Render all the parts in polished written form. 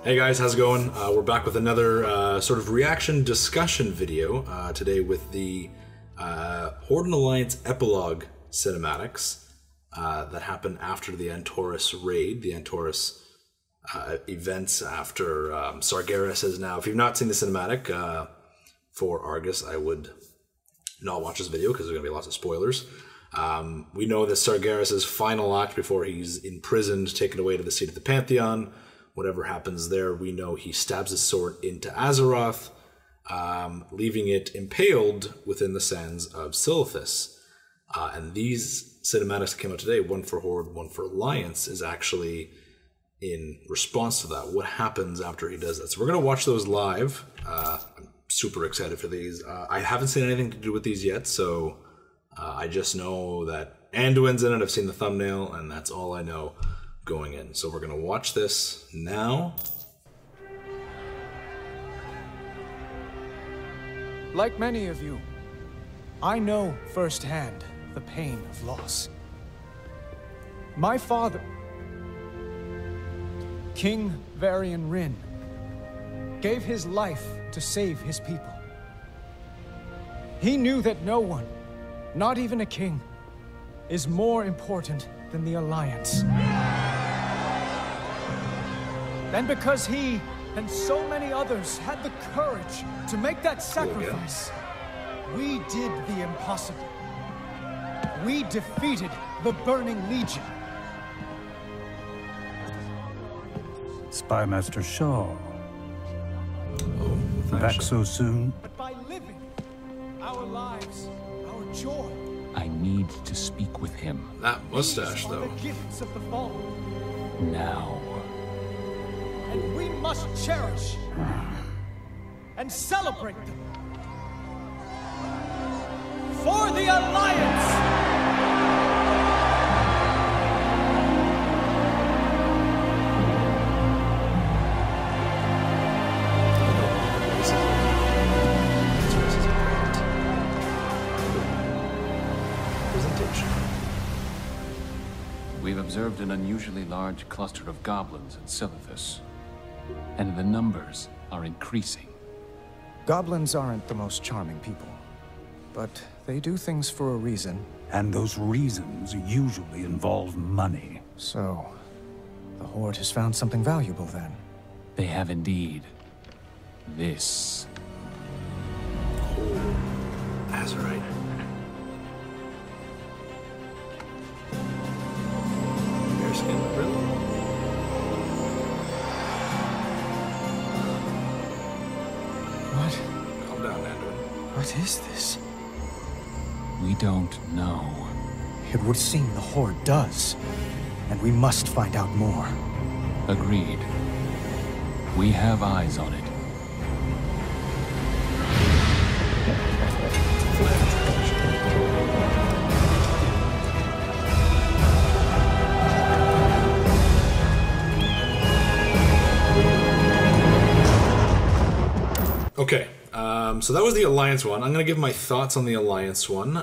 Hey guys, how's it going? We're back with another sort of reaction discussion video today with the Horde and Alliance Epilogue cinematics that happened after the Antorus raid, the Antorus events after Sargeras is now. If you've not seen the cinematic for Argus, I would not watch this video because there's going to be lots of spoilers. We know that Sargeras' final act before he's imprisoned, taken away to the seat of the Pantheon. Whatever happens there, we know he stabs his sword into Azeroth, leaving it impaled within the sands of Silithus. And these cinematics that came out today, one for Horde, one for Alliance, is actually in response to that. What happens after he does that? So we're going to watch those live. I'm super excited for these. I haven't seen anything to do with these yet, so I just know that Anduin's in it. I've seen the thumbnail, and that's all I know going in. So we're going to watch this now. Like many of you, I know firsthand the pain of loss. My father, King Varian Rin, gave his life to save his people. He knew that no one, not even a king, is more important than the Alliance. And because he and so many others had the courage to make that sacrifice, we did the impossible. We defeated the Burning Legion. Spymaster Shaw. Back so soon? But by living our lives, our joy. I need to speak with him. That mustache, though. The gifts of the fallen. Now. And we must cherish and celebrate them. For the Alliance! We've observed an unusually large cluster of goblins in Silithus, and the numbers are increasing. Goblins aren't the most charming people, but they do things for a reason. And those reasons usually involve money. So, the Horde has found something valuable then. They have indeed. This. Azerite. Bearskin, really? What? Calm down, Anduin. What is this? We don't know. It would seem the Horde does, and we must find out more. Agreed. We have eyes on it. Okay, so that was the Alliance one. I'm gonna give my thoughts on the Alliance one.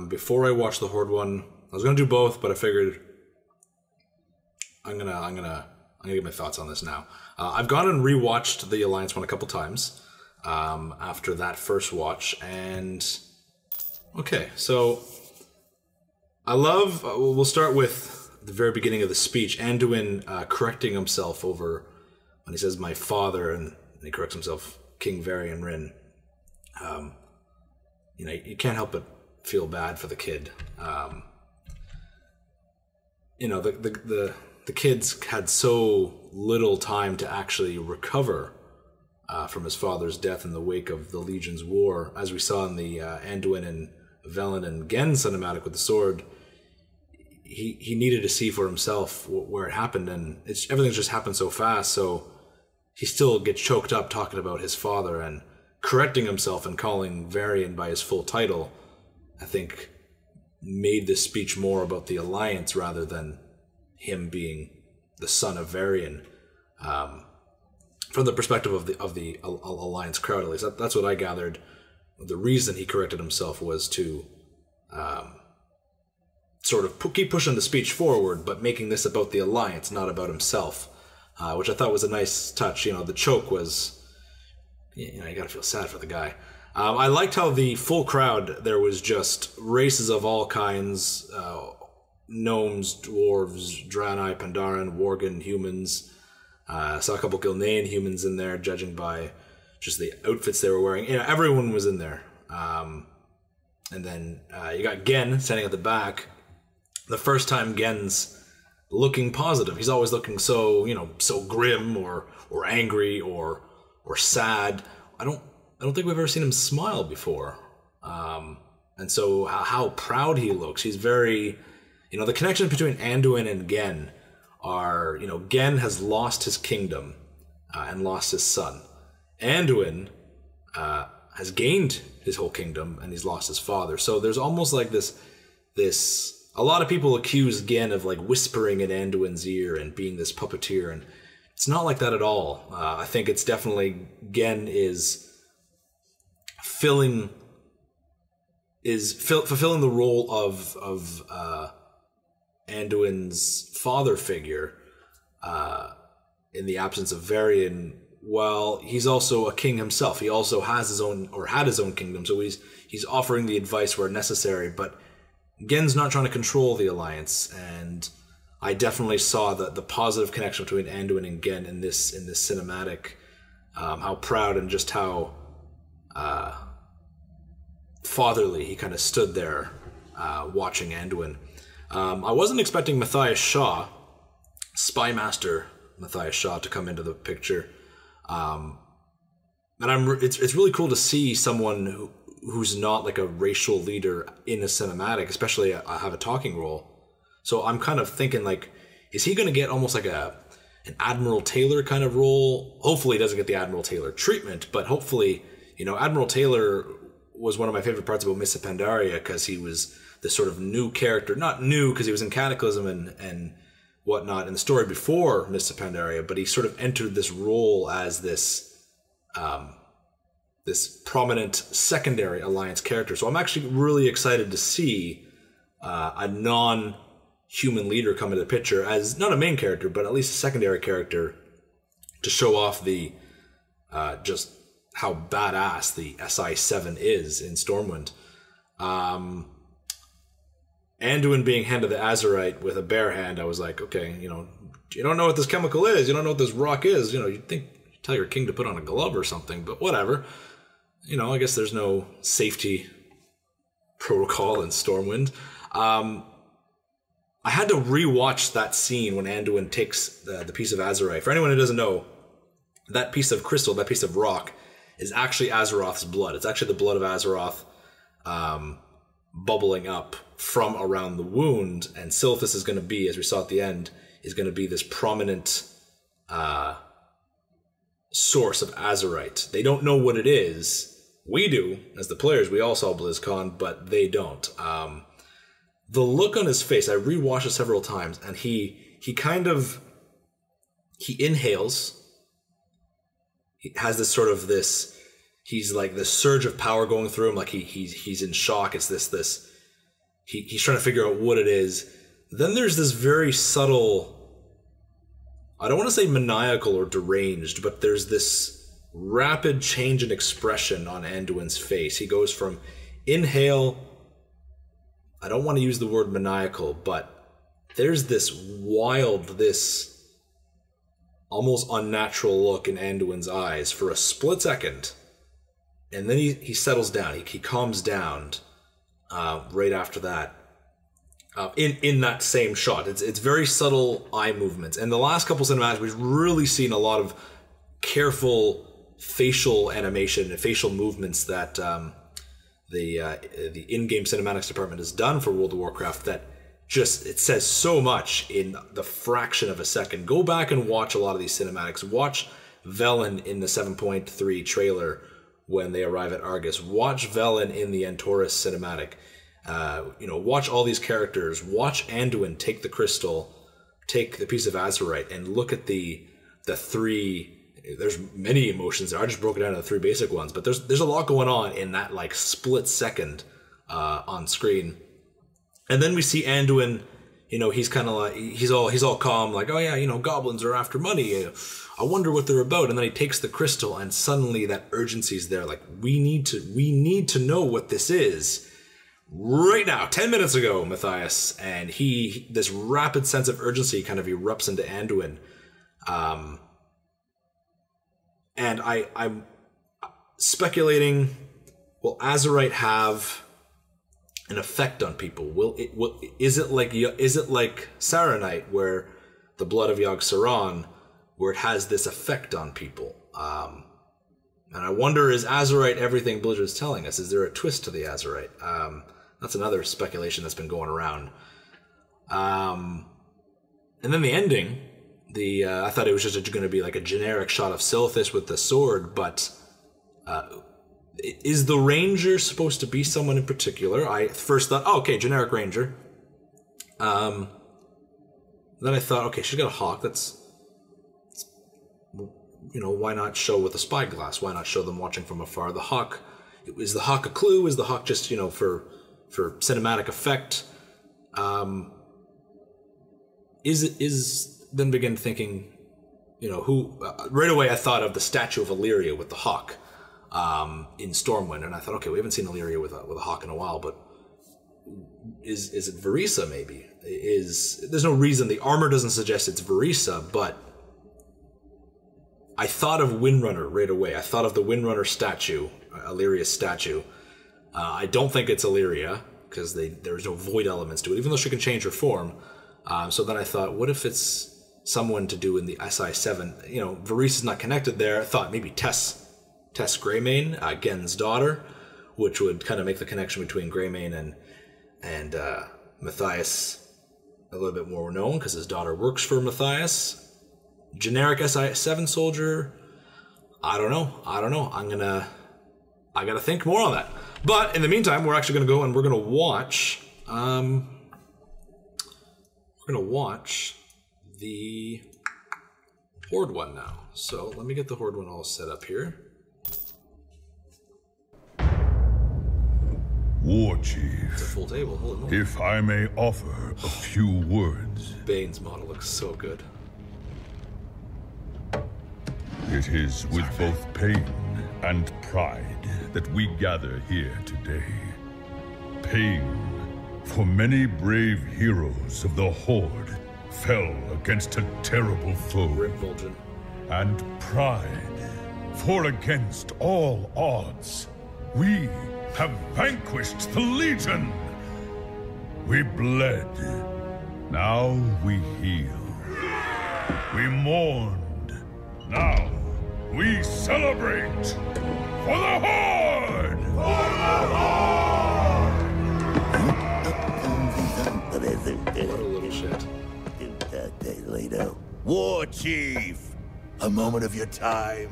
Before I watch the Horde one, I was gonna do both, but I figured I'm gonna give my thoughts on this now. I've gone and rewatched the Alliance one a couple times after that first watch, and okay, so I love. We'll start with the very beginning of the speech. Anduin correcting himself over when he says "my father," and he corrects himself. King Varian Rin. You know, you can't help but feel bad for the kid. You know, the kids had so little time to actually recover from his father's death in the wake of the Legion's war. As we saw in the Anduin and Velen and Gen cinematic with the sword, he needed to see for himself where it happened, and everything's just happened so fast, so he still gets choked up talking about his father and correcting himself and calling Varian by his full title, I think made this speech more about the Alliance rather than him being the son of Varian. From the perspective of the Alliance crowd, at least. That's what I gathered. The reason he corrected himself was to sort of keep pushing the speech forward, but making this about the Alliance, not about himself. which I thought was a nice touch. You know, the choke was, you know, you gotta feel sad for the guy. I liked how the full crowd, there was just races of all kinds, gnomes, dwarves, Draenei, Pandaren, Worgen, humans. Saw a couple Gilnean humans in there, judging by just the outfits they were wearing. You know, everyone was in there. And then you got Gen standing at the back. The first time Gen's looking positive. He's always looking so, you know, so grim or angry or sad. I don't think we've ever seen him smile before. And so how proud he looks. He's very, you know, the connection between Anduin and Gen are, you know, Gen has lost his kingdom and lost his son. Anduin has gained his whole kingdom and he's lost his father. So there's almost like this a lot of people accuse Gen of like whispering in Anduin's ear and being this puppeteer, and it's not like that at all. I think it's definitely Gen is fulfilling the role of Anduin's father figure in the absence of Varian. Well, he's also a king himself. He also has his own, or had his own kingdom, so he's offering the advice where necessary, but Gen's not trying to control the Alliance, and I definitely saw the positive connection between Anduin and Gen in this cinematic, how proud and just how fatherly he kind of stood there watching Anduin. I wasn't expecting Matthias Shaw, Spy Master Matthias Shaw, to come into the picture. And it's really cool to see someone who's not like a racial leader in a cinematic, especially have a talking role. So I'm kind of thinking, like, is he going to get almost like an Admiral Taylor kind of role? Hopefully he doesn't get the Admiral Taylor treatment, but hopefully, you know, Admiral Taylor was one of my favorite parts about Mists of Pandaria, because he was this sort of new character, not new because he was in Cataclysm and whatnot in the story before Mists of Pandaria, but he sort of entered this role as this prominent secondary Alliance character. So I'm actually really excited to see a non-human leader come into the picture as not a main character, but at least a secondary character to show off the just how badass the SI-7 is in Stormwind. Anduin being handed the Azerite with a bare hand, I was like, okay, you know, you don't know what this chemical is, you don't know what this rock is, you know, you'd think, tell your king to put on a glove or something, but whatever. You know, I guess there's no safety protocol in Stormwind. I had to rewatch that scene when Anduin takes the piece of Azerite. For anyone who doesn't know, that piece of crystal, that piece of rock, is actually Azeroth's blood. It's actually the blood of Azeroth bubbling up from around the wound, and Silphus is going to be, as we saw at the end, is going to be this prominent source of Azerite. They don't know what it is. We do, as the players. We all saw BlizzCon, but they don't. The look on his face, I rewatched it several times, and he inhales. He has this sort of he's like this surge of power going through him, like he's in shock. It's he's trying to figure out what it is. Then there's this very subtle, I don't want to say maniacal or deranged, but there's this rapid change in expression on Anduin's face. He goes from inhale, I don't want to use the word maniacal, but there's this wild, this almost unnatural look in Anduin's eyes for a split second, and then he settles down. He calms down right after that. In that same shot, it's very subtle eye movements, and the last couple cinematics we've really seen a lot of careful facial animation and facial movements that the in-game cinematics department has done for World of Warcraft that just, it says so much in the fraction of a second. Go back and watch a lot of these cinematics. Watch Velen in the 7.3 trailer when they arrive at Argus. Watch Velen in the Antorus cinematic. Watch all these characters. Watch Anduin take the crystal, take the piece of Azerite, and look at the three. There's many emotions there. I just broke it down into the three basic ones, but there's a lot going on in that like split second on screen. And then we see Anduin you know, he's kind of like, he's all calm, like, oh yeah, you know, goblins are after money. I wonder what they're about. And then he takes the crystal, and suddenly that urgency's there. Like, we need to know what this is right now. 10 minutes ago, Matthias, and this rapid sense of urgency kind of erupts into Anduin. And I'm speculating, will Azerite have an effect on people? Is it like Saronite, where the blood of Yogg-Saron, where it has this effect on people? And I wonder, is Azerite everything Blizzard's telling us? Is there a twist to the Azerite? That's another speculation that's been going around. And then the ending, I thought it was just going to be like a generic shot of Silithus with the sword, but is the ranger supposed to be someone in particular? I first thought, oh, okay, generic ranger. Then I thought, okay, she's got a hawk. That's, you know, why not show with a spyglass? Why not show them watching from afar? The hawk, is the hawk a clue? Is the hawk just, you know, for cinematic effect? Then begin thinking, you know, who, right away I thought of the statue of Illyria with the hawk in Stormwind, and I thought, okay, we haven't seen Illyria with a hawk in a while, but is it Verisa maybe? There's no reason, the armor doesn't suggest it's Verisa, but I thought of Windrunner right away. I thought of the Windrunner statue, Illyria's statue. I don't think it's Illyria, because there's no void elements to it, even though she can change her form. So then I thought, what if it's someone to do in the SI7? You know, Verisa's not connected there. I thought maybe Tess Greymane, Gen's daughter, which would kind of make the connection between Greymane and Matthias a little bit more known, because his daughter works for Matthias. Generic SI7 soldier, I don't know. I gotta think more on that. But in the meantime, we're actually gonna go and we're gonna watch the Horde one now. So let me get the Horde one all set up here. War Chief, It's a full table, holy moly. if I may offer a few words. Bane's model looks so good. It is with both pain and pride that we gather here today. Pain, for many brave heroes of the Horde fell against a terrible foe. Rip Vol'jin. And pride, for against all odds, we have vanquished the Legion. We bled, now we heal. We mourned, now we celebrate. For the Horde! For the Horde! What a little shit. War Chief, a moment of your time.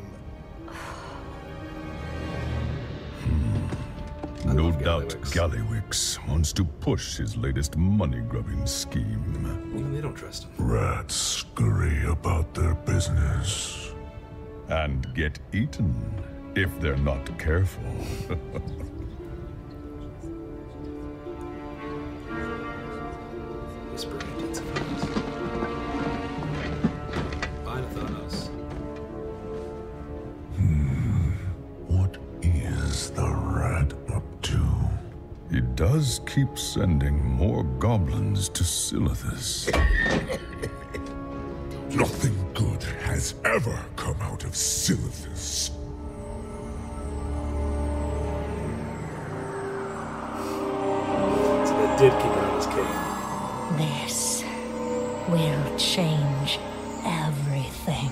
No doubt Gallywix. Gallywix wants to push his latest money-grubbing scheme. Even they don't trust him. Rats scurry about their business. And get eaten if they're not careful. Whisper intensifies. Bye to Thanos. What is the rat up to? He does keep sending more goblins to Silithus. Nothing good has ever come out of Silithus. So they did keep it on his cane. This will change everything.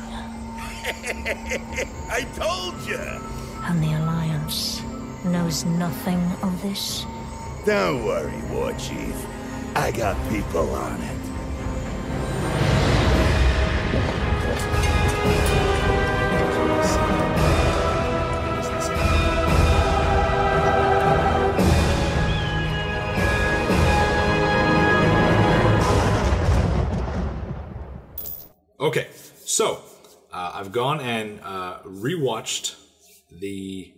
I told you. And the Alliance knows nothing of this. Don't worry, War Chief. I got people on it. Okay, so I've gone and rewatched the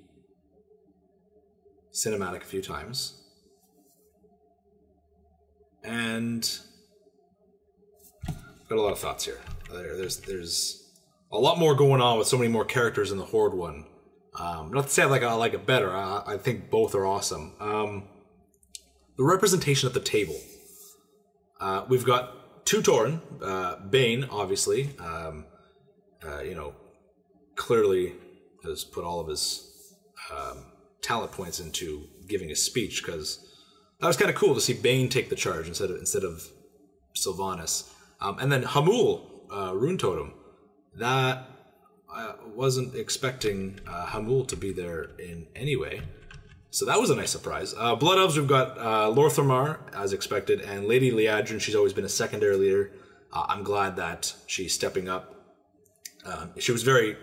cinematic a few times, and got a lot of thoughts here. There's a lot more going on with so many more characters in the Horde one. Not to say I like it better. I think both are awesome. The representation at the table. We've got two Tauren. Bane, obviously, you know, clearly has put all of his talent points into giving a speech, because that was kind of cool to see Bane take the charge instead of Sylvanas. And then Hamul, Rune Totem. That I wasn't expecting Hamul to be there in any way. So that was a nice surprise. Blood Elves, we've got Lorthamar, as expected, and Lady Liadrin. She's always been a secondary leader. I'm glad that she's stepping up. She was very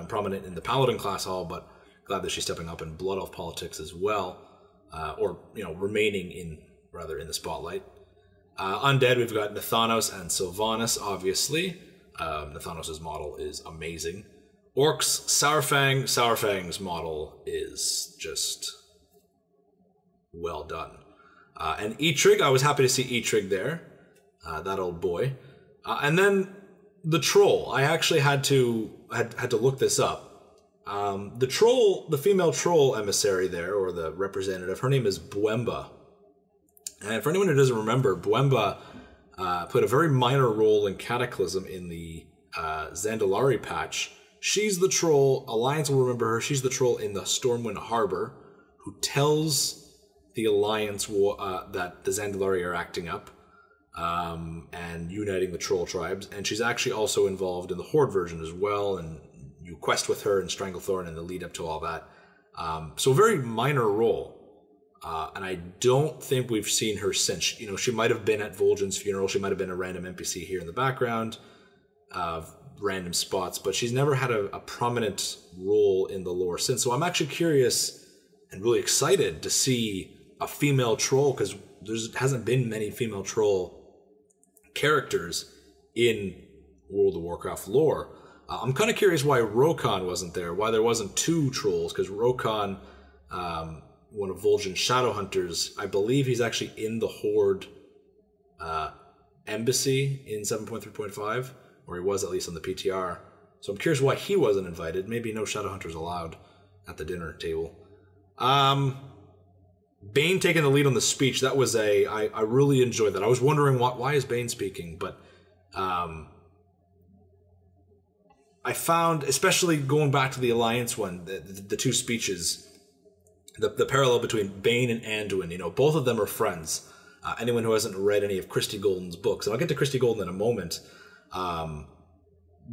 prominent in the Paladin class hall, but glad that she's stepping up in Blood Elf politics as well. Or, you know, remaining in the spotlight. Undead, we've got Nathanos and Sylvanas, obviously. Nathanos' model is amazing. Orcs, Sourfang. Sourfang's model is just well done. And Eitrig, I was happy to see Eitrig there. That old boy. And then the troll. I actually had to look this up. The female troll emissary there, or the representative, her name is Bwemba. And for anyone who doesn't remember, Bwemba played a very minor role in Cataclysm in the Zandalari patch. She's the troll, Alliance will remember her, she's the troll in the Stormwind Harbor, who tells the Alliance that the Zandalari are acting up, and uniting the troll tribes. And she's actually also involved in the Horde version as well, and you quest with her in Stranglethorn in the lead up to all that. So a very minor role. And I don't think we've seen her since. You know, she might have been at Vol'jin's funeral. She might have been a random NPC here in the background, random spots, but she's never had a prominent role in the lore since. So I'm actually curious and really excited to see a female troll, because there hasn't been many female troll characters in World of Warcraft lore. I'm kind of curious why Rokhan wasn't there, why there wasn't two trolls, because Rokhan, one of Vol'jin's Shadowhunters, I believe he's actually in the Horde embassy in 7.3.5, or he was at least on the PTR. So I'm curious why he wasn't invited. Maybe no Shadowhunters allowed at the dinner table. Bane taking the lead on the speech, that was I really enjoyed that. I was wondering why is Bane speaking, but I found, especially going back to the Alliance one, the two speeches, the parallel between Bane and Anduin, you know, both of them are friends. Anyone who hasn't read any of Christy Golden's books, and I'll get to Christy Golden in a moment,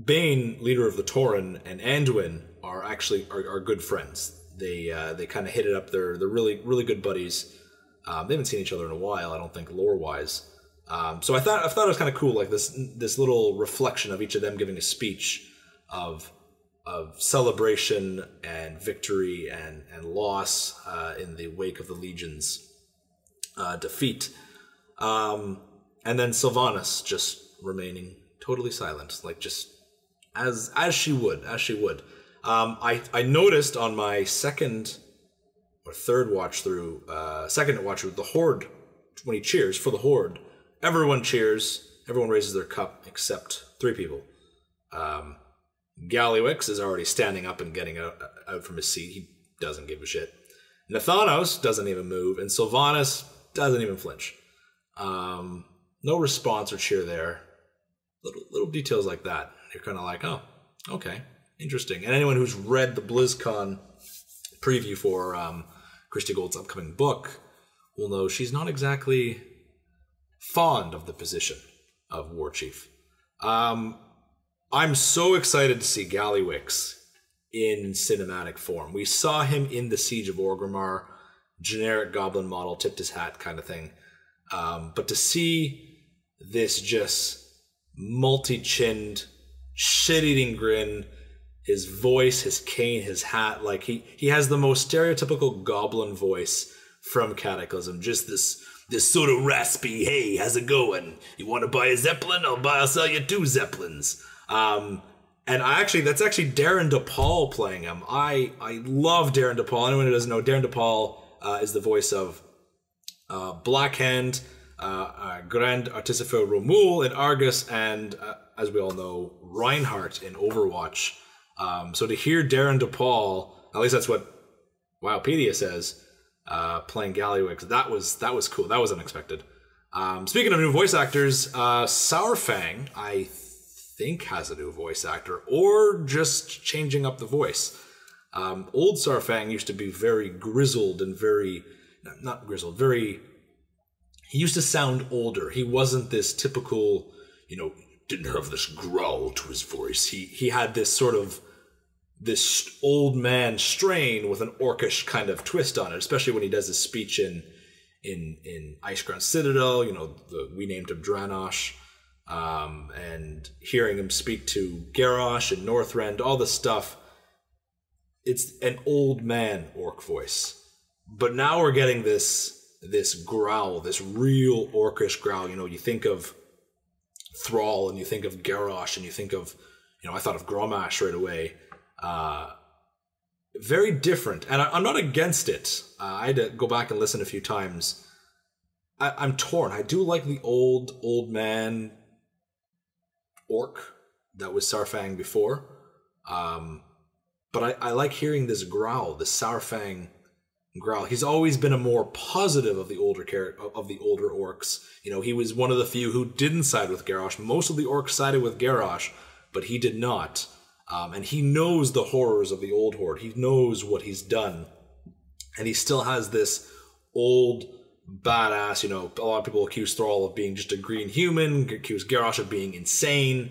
Bane, leader of the Tauren, and Anduin are good friends. They kind of hit it up. They're really, really good buddies. They haven't seen each other in a while, I don't think, lore-wise. So I thought it was kind of cool, like this little reflection of each of them giving a speech of celebration and victory and loss in the wake of the Legion's defeat. And then Sylvanas just remaining totally silent, like just as she would. I noticed on my second watch through the Horde, when he cheers for the Horde, everyone cheers, everyone raises their cup except three people. Gallywix is already standing up and getting out from his seat. He doesn't give a shit. Nathanos doesn't even move, and Sylvanas doesn't even flinch. No response or cheer there. Little details like that. You're kind of like, oh, okay, interesting. And anyone who's read the BlizzCon preview for Christy Gold's upcoming book will know she's not exactly fond of the position of War Chief. I'm so excited to see Gallywix in cinematic form. We saw him in the Siege of Orgrimmar, generic goblin model, tipped his hat kind of thing. But to see this just multi-chinned, shit-eating grin, his voice, his cane, his hat, like he has the most stereotypical goblin voice from Cataclysm. Just this sort of raspy, hey, how's it going? You want to buy a Zeppelin? I'll sell you 2 Zeppelins. And that's actually Darren DePaul playing him. I love Darren DePaul. Anyone who doesn't know, Darren DePaul is the voice of Blackhand, Grand Artificio Romul in Argus, and as we all know, Reinhardt in Overwatch. So to hear Darren DePaul, at least that's what Wowpedia says, playing Gallywix, that was cool. That was unexpected. Speaking of new voice actors, Saurfang, I think, has a new voice actor, or just changing up the voice. Old Saurfang used to be very grizzled and very, not grizzled, very, he used to sound older. He wasn't this typical, didn't have this growl to his voice. He had this sort of, this old man strain with an orcish kind of twist on it, especially when he does his speech in Iceground Citadel, we named him Dranosh, and hearing him speak to Garrosh and Northrend, all this stuff. It's an old man orc voice. But now we're getting this growl, this real orcish growl. You think of Thrall, and you think of Garrosh, and you think of, I thought of Gromash right away. Very different, and I'm not against it. I had to go back and listen a few times. I'm torn. I do like the old man orc that was Saurfang before, but I like hearing this growl, this Saurfang growl. He's always been a more positive of the older orcs. He was one of the few who didn't side with Garrosh. Most of the orcs sided with Garrosh, but he did not. And he knows the horrors of the old Horde. He knows what he's done. And he still has this old badass, a lot of people accuse Thrall of being just a green human, accuse Garrosh of being insane.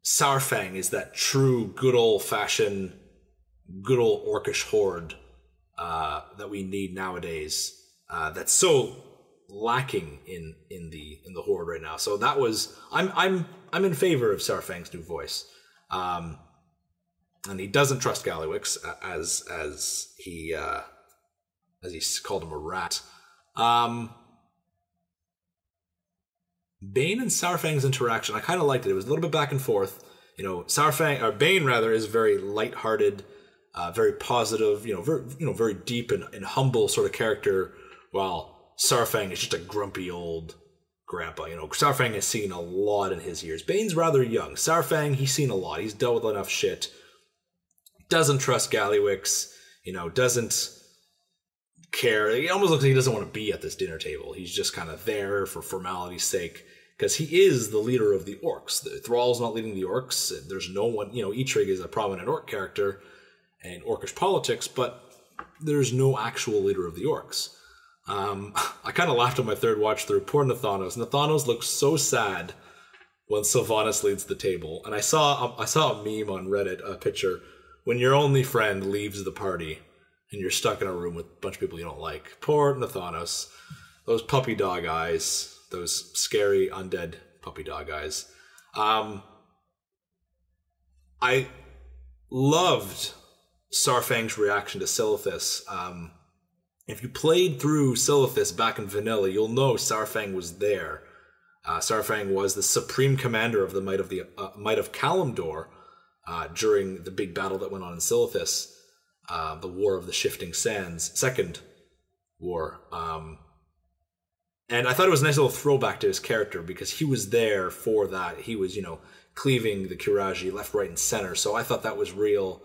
Saurfang is that true, good old-fashioned, good old orcish Horde that we need nowadays. That's so lacking in the Horde right now. So that was, I'm in favor of Saurfang's new voice. And he doesn't trust Gallywix, as he called him a rat. Bane and Saurfang's interaction, I kind of liked it. It was a little bit back and forth. Bane is very lighthearted, very positive, very deep and humble sort of character, while Saurfang is just a grumpy old grandpa. Saurfang has seen a lot in his years. Bane's rather young. Saurfang, he's seen a lot. He's dealt with enough shit. Doesn't trust Gallywix, doesn't care. He almost looks like he doesn't want to be at this dinner table. He's just kind of there for formality's sake, because he is the leader of the orcs. Thrall's not leading the orcs. There's no one, Eitrig is a prominent orc character and orcish politics, but there's no actual leader of the orcs. I kind of laughed on my third watch through. Poor Nathanos. Nathanos looks so sad when Sylvanas leads the table. And I saw a meme on Reddit, a picture, when your only friend leaves the party and you're stuck in a room with a bunch of people you don't like. Poor Nathanos. Those puppy dog eyes. Those scary undead puppy dog eyes. I loved Saurfang's reaction to Silithus. If you played through Silithus back in vanilla, you'll know Saurfang was there. Saurfang was the supreme commander of the Might of Kalimdor during the big battle that went on in Silithus, the War of the Shifting Sands, second war. And I thought it was a nice little throwback to his character, because he was there for that. He was, cleaving the Kiraji left, right, and center. So I thought that was a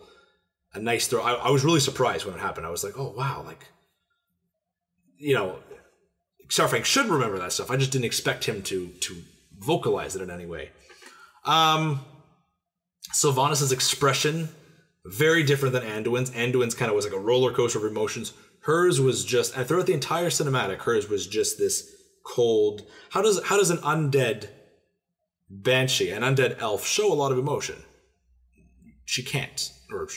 nice throw. I was really surprised when it happened. I was like, oh, wow, Saurfang should remember that stuff. I just didn't expect him to vocalize it in any way. Sylvanas' expression, very different than Anduin's. Anduin's kind of was like a roller coaster of emotions. Hers was just, and throughout the entire cinematic, hers was just this cold. How does an undead banshee, an undead elf, show a lot of emotion? She can't, or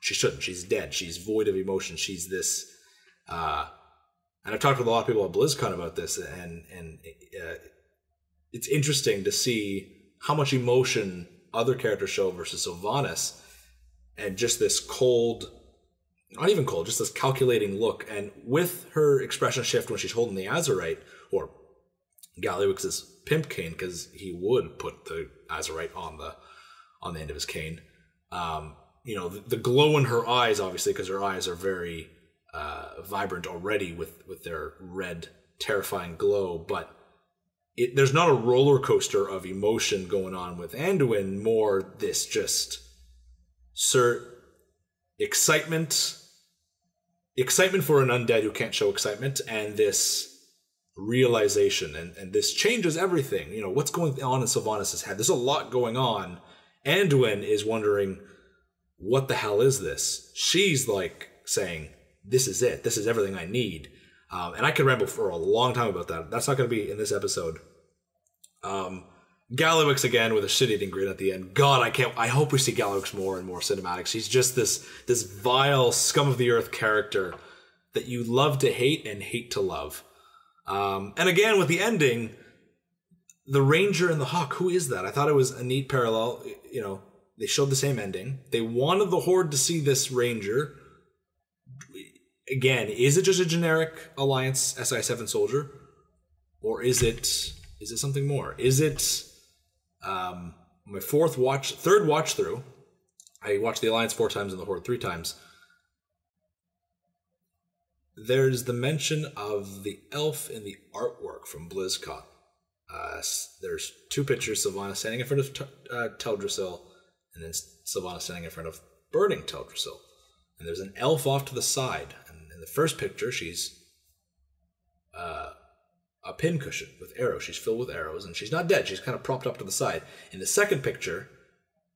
she shouldn't. She's dead. She's void of emotion. She's this. And I've talked with a lot of people at BlizzCon about this, and it's interesting to see how much emotion other characters show versus Sylvanas, and just this cold, not even cold, just this calculating look. And with her expression shift when she's holding the Azerite, or Gallywix's pimp cane, because he would put the Azerite on the end of his cane. The glow in her eyes, obviously, because her eyes are very vibrant already with their red terrifying glow, but there's not a roller coaster of emotion going on with Anduin, more this just excitement for an undead who can't show excitement, and this realization, and this changes everything. You know, what's going on in Sylvanas' head? There's a lot going on. Anduin is wondering, what the hell is this? She's like saying, this is it. This is everything I need. And I could ramble for a long time about that. That's not going to be in this episode. Gallywix again with a shit-eating grin at the end. God, I hope we see Gallywix more and more cinematics. He's just this vile scum of the earth character that you love to hate and hate to love. And again, with the ending, the Ranger and the Hawk, who is that? I thought it was a neat parallel. You know, they showed the same ending. They wanted the Horde to see this Ranger. Again, is it just a generic Alliance SI-7 soldier? Or is it something more? Is it my third watch through? I watched the Alliance 4 times and the Horde 3 times. There's the mention of the elf in the artwork from BlizzCon. There's 2 pictures, Sylvanas standing in front of Teldrassil, and then Sylvanas standing in front of burning Teldrassil. And there's an elf off to the side. And in the first picture, she's a pincushion with arrows. She's filled with arrows, and she's not dead. She's kind of propped up to the side. In the second picture,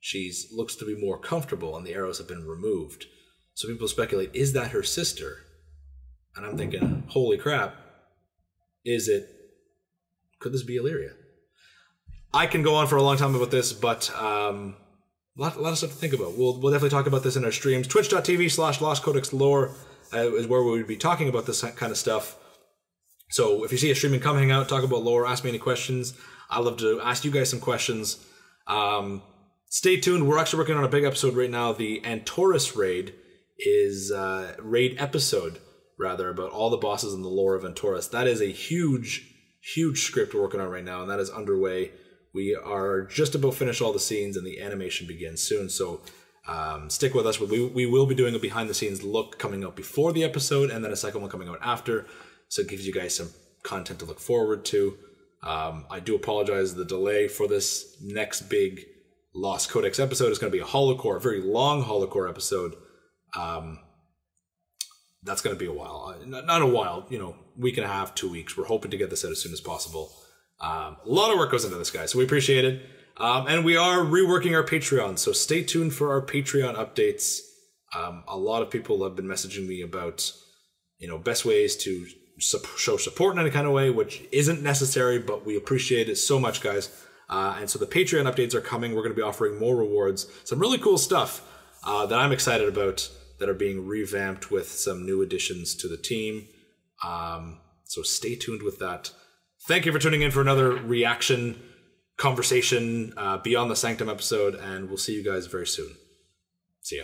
she looks to be more comfortable, and the arrows have been removed. So people speculate, is that her sister? And I'm thinking, holy crap, could this be Illyria? I can go on for a long time about this, but a lot of stuff to think about. We'll definitely talk about this in our streams. Twitch.tv/LostCodexLore is where we would be talking about this kind of stuff. So if you see a stream and come hang out, talk about lore, ask me any questions. I'd love to ask you guys some questions. Stay tuned. We're actually working on a big episode right now. The Antorus raid is raid episode, rather, about all the bosses in the lore of Antorus. That is a huge script we're working on right now, and that is underway. We are just about finished all the scenes, and the animation begins soon. So stick with us. We will be doing a behind-the-scenes look coming out before the episode, and then a second one coming out after. So it gives you guys some content to look forward to. I do apologize the delay for this next big Lost Codex episode. It's going to be a holocore, a very long holocore episode. That's going to be a while. Not a while, week and a half, 2 weeks. We're hoping to get this out as soon as possible. A lot of work goes into this, guys, so we appreciate it. And we are reworking our Patreon, so stay tuned for our Patreon updates. A lot of people have been messaging me about, best ways to show support in any kind of way, which isn't necessary, but we appreciate it so much, guys. And so the Patreon updates are coming. We're going to be offering more rewards, some really cool stuff that I'm excited about, that are being revamped with some new additions to the team. So stay tuned with that. Thank you for tuning in for another reaction conversation Beyond the Sanctum episode, and we'll see you guys very soon. See ya.